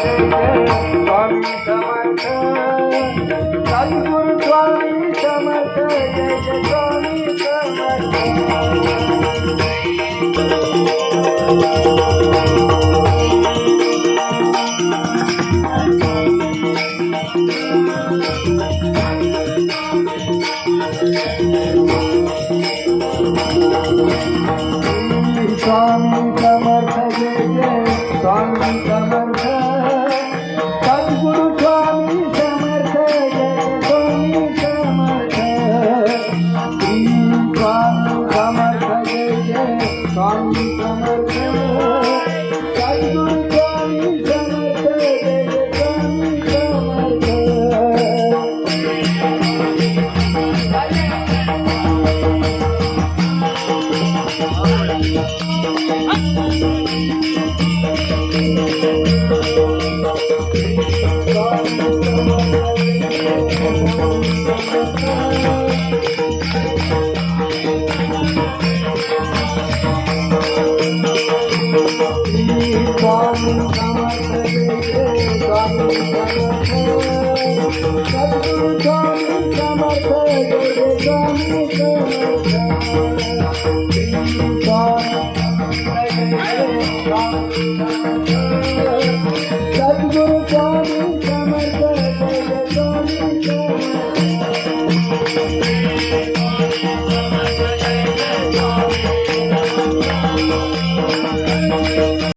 Swami Samarth Sadhguru Swami Samarth Jai Jai Swami Swami Samarth Jai Jai Swami Samarth Sadhguru Swami Samarth Jai Swami Samarth Swami Samarth Jai Jai Swami Samarth Sadhguru Swami Samarth Jai Swami Samarth Swami